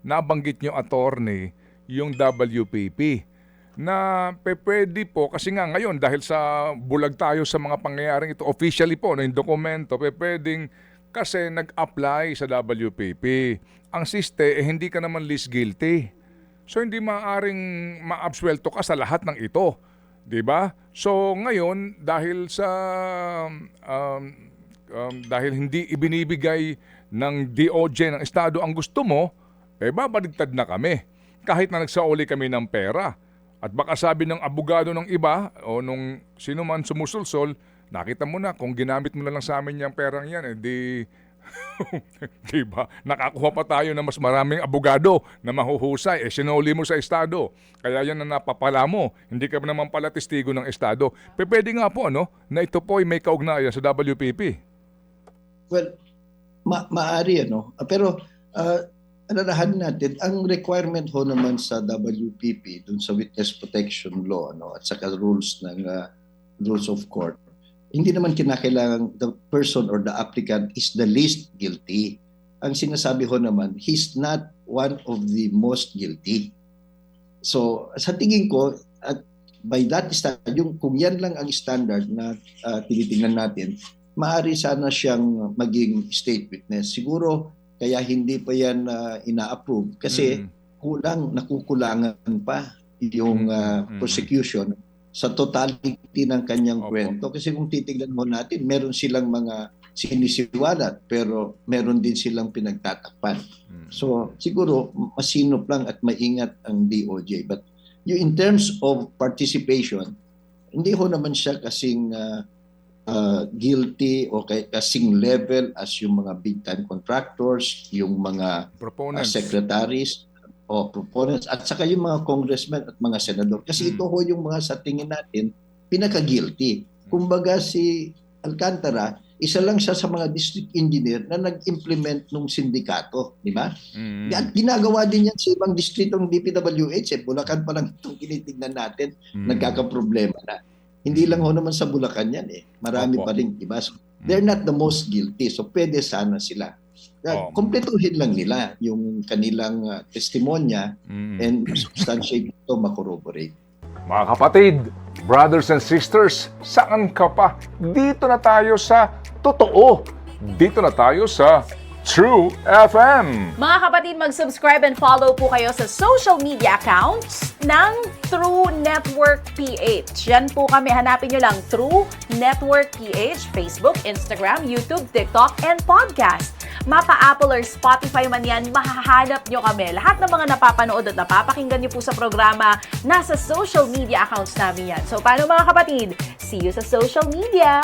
nabanggit nyo, attorney, yung WPP na pwede po, kasi nga ngayon dahil sa bulag tayo sa mga pangyayaring ito, officially po, yung dokumento, pwedeng kasi nag-apply sa WPP. Ang siste, hindi ka naman least guilty. So hindi maaaring ma-absuelto ka sa lahat ng ito. 'Di ba? So ngayon, dahil hindi ibinibigay ng DOJ ng Estado ang gusto mo, babaligtad na kami. Kahit na nagsauli kami ng pera. At baka sabi ng abogado ng iba o nung sino man sumusulsol, nakita mo na kung ginamit mo na lang sa amin yung perang yan, diba? Nakakuha pa tayo ng mas maraming abogado na mahuhusay. Sinuli mo sa Estado. Kaya yan na napapala mo. Hindi ka naman pala testigo ng Estado. Pwede nga po, na ito po ay may kaugnayan sa WPP. Well, maaari, pero alalahan natin, ang requirement ho naman sa WPP, dun sa witness protection law, at saka rules of court, hindi naman kinakailangan the person or the applicant is the least guilty. Ang sinasabi ho naman, he's not one of the most guilty. So, sa tingin ko, at by that standard, kung yan lang ang standard na tinitingnan natin, maaari sana siyang maging state witness. Siguro, kaya hindi pa yan ina-approve kasi nakukulangan pa yung prosecution sa totality ng kanyang kwento. Kasi kung titignan mo natin, meron silang mga sinisiwalat pero meron din silang pinagtatakpan. So siguro masinop lang at maingat ang DOJ. But in terms of participation, hindi ho naman siya kasing guilty o kasing level as yung mga big-time contractors, yung mga secretaries o proponents, at saka yung mga congressmen at mga senador. Kasi ito ho yung mga sa tingin natin pinaka-guilty. Kumbaga si Alcantara, isa lang siya sa mga district engineer na nag-implement ng sindikato, di ba? At ginagawa din yan sa ibang distritong DPWH. Bulacan pa lang itong tinitignan natin, nagkakaproblema na. Hindi lang ho naman sa Bulacan yan Marami pa rin iba. So, they're not the most guilty. So pwede sana sila. Kompletuhin lang nila yung kanilang testimonya and substantiate ito, makorroborate. Mga kapatid, brothers and sisters, saan ka pa? Dito na tayo sa totoo. Dito na tayo sa True FM. Mga kapatid, mag-subscribe and follow po kayo sa social media accounts ng True Network PH. Yan po kami. Hanapin nyo lang True Network PH, Facebook, Instagram, YouTube, TikTok, and podcast. Mapa Apple or Spotify man yan, mahahanap nyo kami. Lahat ng mga napapanood at napapakinggan nyo po sa programa, nasa social media accounts namin yan. So, paano mga kapatid? See you sa social media!